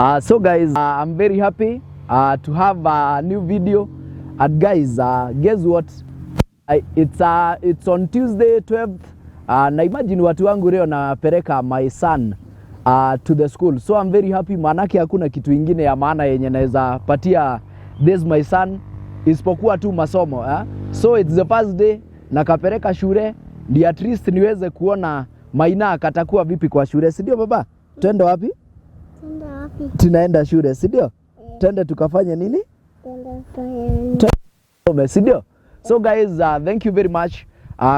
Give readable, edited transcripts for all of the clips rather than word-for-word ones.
So guys, I'm very happy to have a new video. And guys, guess what? It's on Tuesday 12th. Na imagine watu wangu leo napeleka my son to the school. So I'm very happy, manake hakuna kitu ingine ya maana yenye naweza patia this my son isipokuwa tu masomo. So it's the first day nakapeleka shule, ndi at least niweze kuona Maina katakuwa vipi kwa shule. Si ndio baba? Twende wapi? Tunaenda shule, si ndio? Twende tukafanye nini? Twende, si ndio? So guys, thank you very much.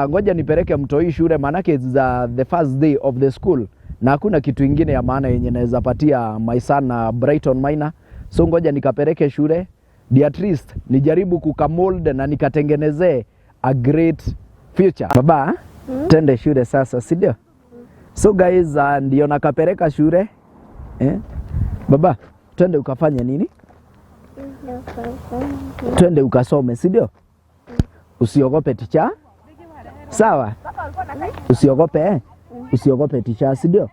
Ngoja nipeleke mtoi shule, manake it's the first day of the school. Na hakuna kitu ingine ya maana yenye naweza patia my son Brighton Maina. So ngoja nikapeleke shule, di at least nijaribu kukamold na nikatengenezee a great future. Baba, twende shule sasa, si ndio? So guys, ndio nakapeleka shule. Baba, twende ukafanya nini? Twende ukasome, si ndio? Usiogope teacher. Sawa? Usiogope, usiogope teacher, si ndio?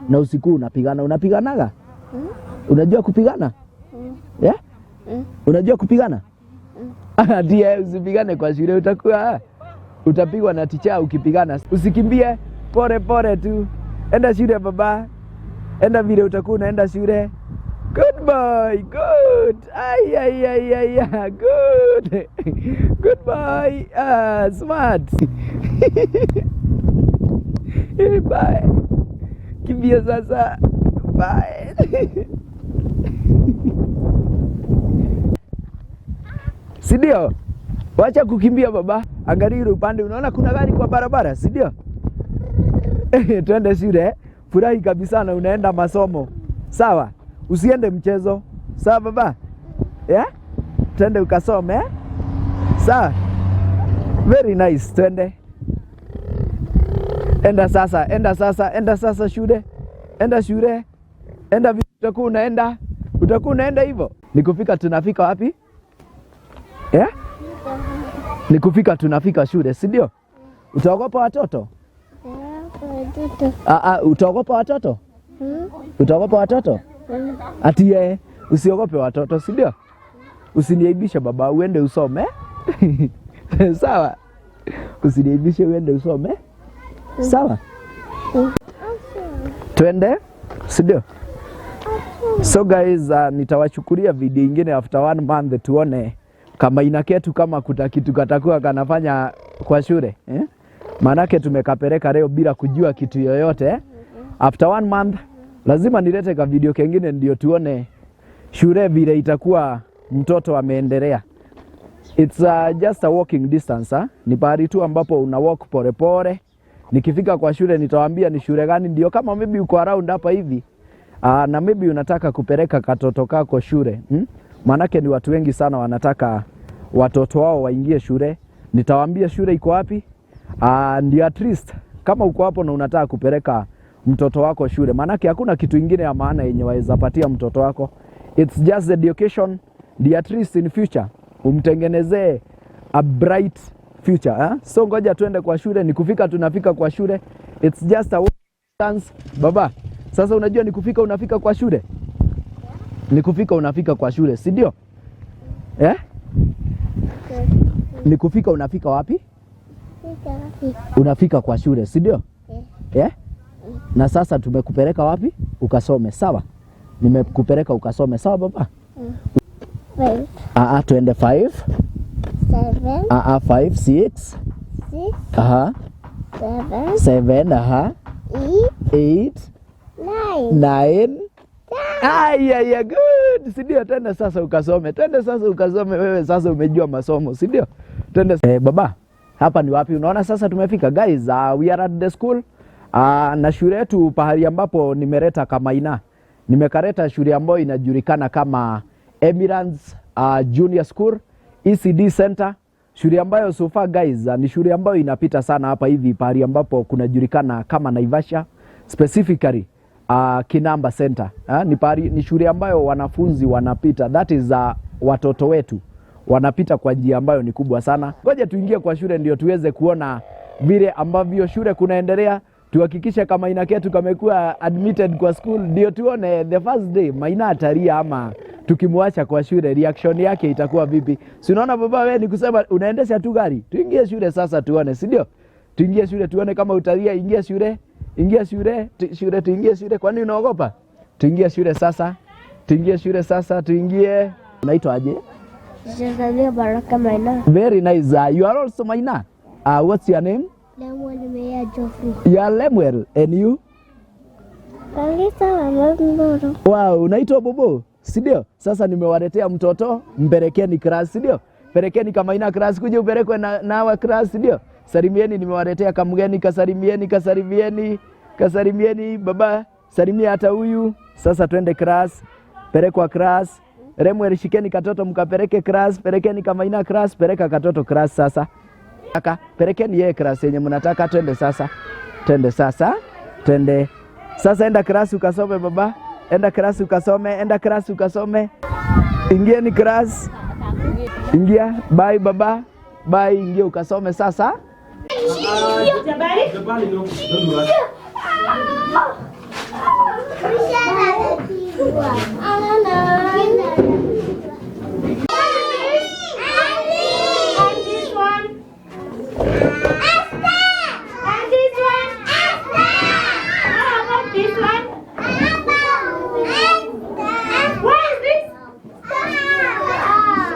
Na usiku unapigana, unapiganaga? Unajua kupigana? Yeah? Unajua kupigana? Ndiye, usipigane kwa shule, utakuwa utapigwa na teacher ukipigana. Usikimbie, pole pole tu. Enda shule baba. Enda vile utakuwa unaenda shule. Good boy, good. Ay, good. Good boy. Smart. Bye. Kimbia sasa. Bye. Si ndio? Wacha kukimbia baba. Angalia upande, unaona kuna gari kwa barabara, si ndio? Twende shule. Furahi kabisa na unaenda masomo. Sawa? Usiende mchezo. Sawa baba? Yeah? Twende ukasome. Sawa? Very nice. Twende. Enda sasa shule. Enda shule. Enda utakuwa unaenda. Utakuwa unaenda hivyo. Nikufika tunafika wapi? Yeah? Nikufika tunafika shule, si ndio? Utaogopa watoto? Utaogopa watoto? Utaogopa watoto? Ati usiogope watoto, si ndio? Usiniaibishe baba, uende usome. Sawa? Usiniaibishe, uende usome. Sawa? Twende, si ndio? So guys, nitawachukulia video ingine after 1 month tuone kama inaketu kama kuta kitu katakuwa kanafanya kwa shule. Manake tumekapeleka leo bila kujua kitu yoyote. After 1 month lazima nilete ka video kengine ndio tuone shule vile itakuwa mtoto ameendelea. It's just a walking distance. Ni pahali tu ambapo una walk pole pole. Nikifika kwa shule nitawaambia ni shule gani, ndio kama maybe uko around hapa hivi. Na maybe unataka kupeleka katoto kako shule. Manake ni watu wengi sana wanataka watoto wao waingie shule. Nitawaambia shule iko wapi. Ndio at least kama uko hapo na unataka kupeleka mtoto wako shule, manake hakuna kitu ingine ya maana yenye waweza patia mtoto wako. It's just education, ndio at least in future umtengenezee a bright future. So ngoja tuende kwa shule, nikufika tunafika kwa shule. It's just a chance baba. Sasa unajua nikufika unafika kwa shule? Nikufika unafika kwa shule, si ndio? Nikufika unafika wapi? Unafika kwa shule, si ndio? Na sasa tumekupeleka wapi? Ukasome, sawa? Nimekupeleka ukasome, sawa baba? 5. Tuende 5. 7. 5, 6. 6. 7. 8. 9. Ay, good. Si ndio? Twende sasa ukasome. Twende sasa ukasome, wewe sasa umejua masomo, si ndio? Twende. Baba, hapa ni wapi? Unaona sasa tumefika guys. We are at the school. Na shule yetu pahali ambapo nimeleta Kamaina. Nimekareta shule ambayo inajulikana kama Emirates Junior School ECD Center. Shule ambayo so far guys ni shule ambayo inapita sana hapa hivi pahali ambapo kunajulikana kama Naivasha, specifically Kinamba Center. Ni shule ambayo wanafunzi wanapita, that is watoto wetu wanapita kwa njia ambayo ni kubwa sana. Ngoja tuingie kwa shule ndio tuweze kuona vile ambavyo shule kunaendelea. tuhakikishe kama Maina ketu kamekuwa admitted kwa school, ndio tuone the first day Maina atalia ama tukimwacha kwa shule reaction yake itakuwa vipi. Si unaona baba, wewe ni kusema unaendesha tu gari, tuingie shule sasa tuone, si ndio? Tuingie shule tuone kama utalia. Ingia shule, tuingie shule. Kwani unaogopa? Tuingie shule sasa, tuingie. Unaitwa aje? Jazania Baraka Maina. Very nice. You are also Maina. What's your name? Lemuel Meya Joffrey. You are Lemuel, and you? Kalisa Mboro. Wow, unaitwa Bobo, si ndio? Sasa nimewaletea mtoto, mpelekeni class, si ndio? Pelekeni kama Maina class, kuja upelekwe na class, si ndio? Salimieni, nimewaletea kamgeni, kasalimieni baba, salimia hata huyu. Sasa twende class, pelekwa class. Lemuel, shikeni katoto mkapeleke class, pelekeni kama Maina class, peleka katoto class sasa. Pelekeni yeye class yenye mnataka, twende sasa. Twende. Sasa enda class ukasome baba. Enda class ukasome. Ingieni class. Ingia. Bye baba. Bye, ingia ukasome sasa.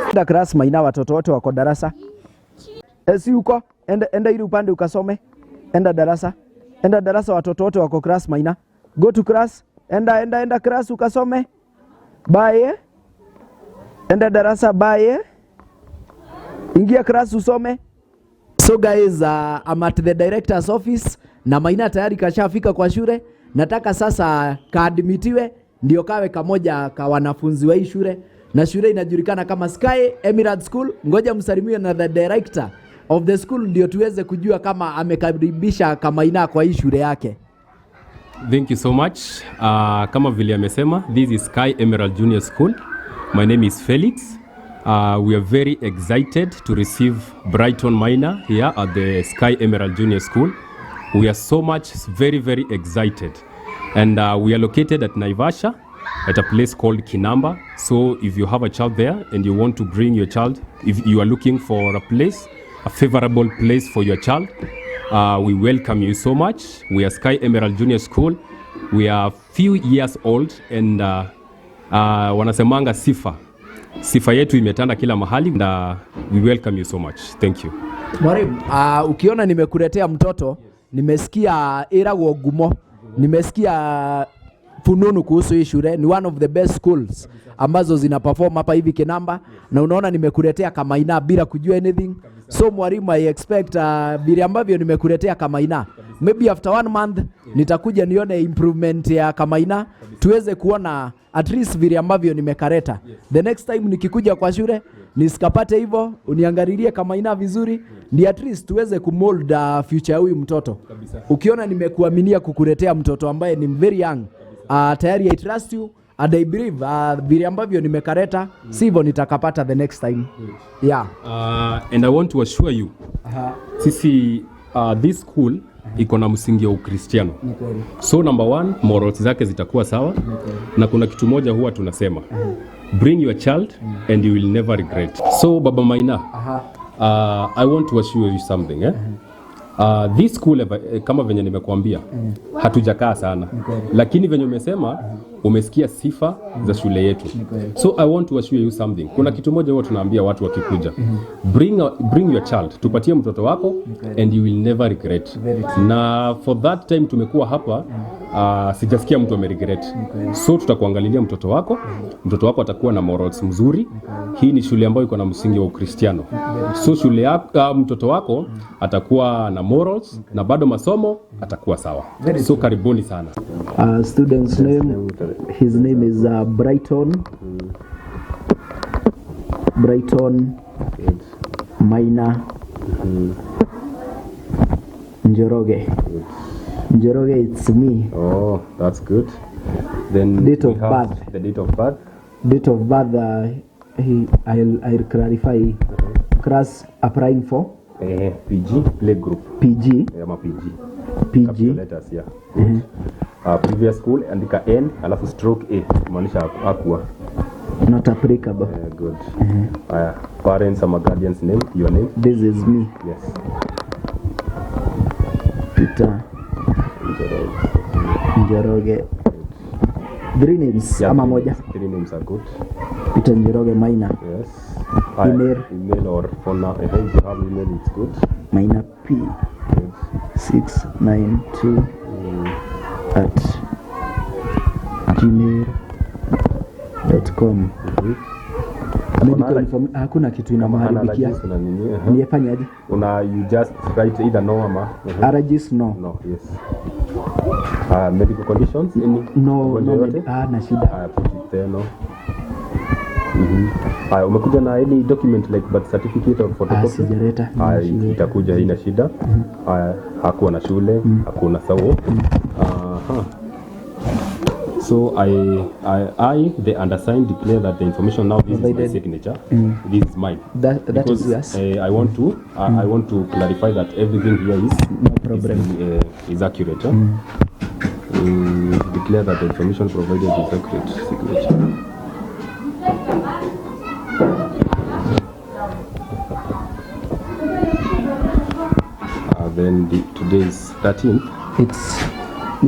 Enda class Maina, watoto wote wako darasa. Si uko? Enda ili upande ukasome. Enda darasa watoto wote wako class Maina. Go to class. Enda class ukasome. Bye. Enda darasa, bye. Ingia class usome. So guys, I'm at the director's office na Maina tayari kashafika kwa shule. Nataka sasa kaadmitiwe ndio kawe kamoja ka wanafunzi wa hii shule. Na shule inajulikana kama Sky Emerald School. Ngoja msalimiwe na the director of the school ndio tuweze kujua kama amekaribisha kama Maina kwa hii shule yake. Thank you so much. Kama vile amesema, this is Sky Emerald Junior School. My name is Felix. We are very excited to receive Brighton Maina here at the Sky Emerald Junior School. We are so much very excited. And we are located at Naivasha at a place called Kinamba. So if you have a child there and you want to bring your child, if you are looking for a favorable place for your child, we welcome you so much. We are Sky Emerald Junior School. We are few years old and wanasemanga sifa yetu imetanda kila mahali and we welcome you so much. Thank you. Mwalimu, ukiona nimekuletea mtoto, nimesikia iragwo gumo, nimesikia fununu kuhusu hii shule. Ni one of the best schools ambazo zina perform hapa hivi Kinamba, na unaona nimekuletea kama Maina bila kujua anything. So mwalimu, I expect vile ambavyo nimekuletea kama Maina, maybe after 1 month nitakuja nione improvement ya kama Maina, tuweze kuona at least vile ambavyo nimekareta. The next time nikikuja kwa shule nisikapate hivyo, uniangalilie kama Maina vizuri, ni at least tuweze kumold future huyu mtoto. Ukiona nimekuaminia kukuletea mtoto ambaye ni very young, tayari I trust you and I believe vile ambavyo nimekareta sivyo nitakapata the next time. Yeah. And I want to assure you, sisi this school iko na msingi wa Ukristiano. So number 1, morals zake zitakuwa sawa. Na kuna kitu moja huwa tunasema, bring your child and you will never regret. So Baba Maina, I want to assure you something. This school kama venye nimekuambia, hatujakaa sana, lakini venye umesema umesikia sifa za shule yetu. So I want to assure you something. Kuna kitu moja huwa tunaambia watu wakikuja, bring your child, tupatie mtoto wako and you will never regret. Na for that time tumekuwa hapa, sijasikia mtu ameregret. So tutakuangalilia mtoto wako atakuwa na morals mzuri. Hii ni shule ambayo iko na msingi wa Ukristiano. So shule yako, mtoto wako atakuwa na morals na bado masomo atakuwa sawa. So karibuni sana. Student's name, his name is Brighton Maina Njoroge. It's me. Oh, that's good. Then date of birth. The date of birth. Date of birth. I'll clarify. Class applying for. PG play group. PG. PG. PG. Capital letters, yeah. Previous school andika N alafu stroke A kumaanisha hakuwa. Not applicable. Good. Parents ama guardian's name, your name. This is me. Yes. Peter Njoroge. 3 names ama moja? 3 names are good. Peter Njoroge Maina. Yes. Email or phone number. If you have email, it's good. Maina P. 692 at gmail.com. Medical information hakuna kitu inamharibikia. Nifanyaje? You just write either no ama allergies no. No, yes. Medical conditions any? No, na shida. Put it there, no. Umekuja na any document like birth certificate or photocopy? Sijareta. Itakuja, haina shida. Hakuwa na shule, hakuna sawa. So I, the undersigned, declare that the information now, this is my signature. This is mine. That is yours. I want to clarify that everything here is no problem. Is accurate. Declare that the information provided is accurate. Signature. Then today is 13th. It's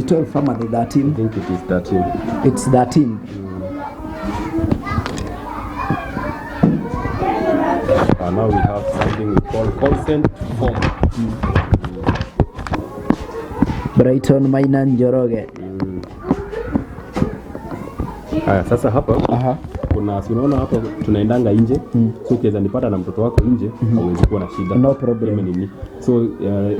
12 family 13. I think it is 13. It's 13. Now we have something we call consent form. Brighton Maina Njoroge. Sasa hapa kuna unaona hapa tunaendanga nje, so ukiweza nipata na mtoto wako nje hauwezi kuwa na shida. No problem. So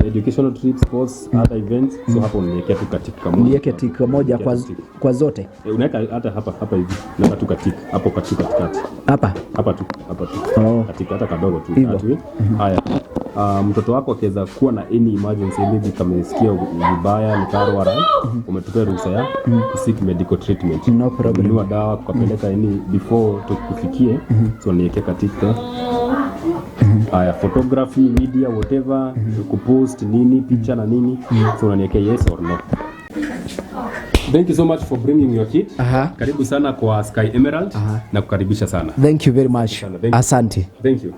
educational trips, sports, other events, so hapo niweke tu katika moja. Niweke tika moja kwa zote. Unaweka hata hapa hivi. Unaweka tu katika hapo katikati. Hapa tu. Katika hata kadogo tu. Haya. Mtoto wako akiweza kuwa na any emergency, maybe kama umesikia vibaya ni karwara, umetupea ruhusa ya seek medical treatment. No problem. Ununua dawa kupeleka any before tukufikie, so niweke katika photography, media, whatever, kupost nini, picha na nini, so unaniweka yes or no. Thank you so much for bringing your kid. Karibu sana kwa Sky Emerald na kukaribisha sana. Thank you very much. Asante. Thank you.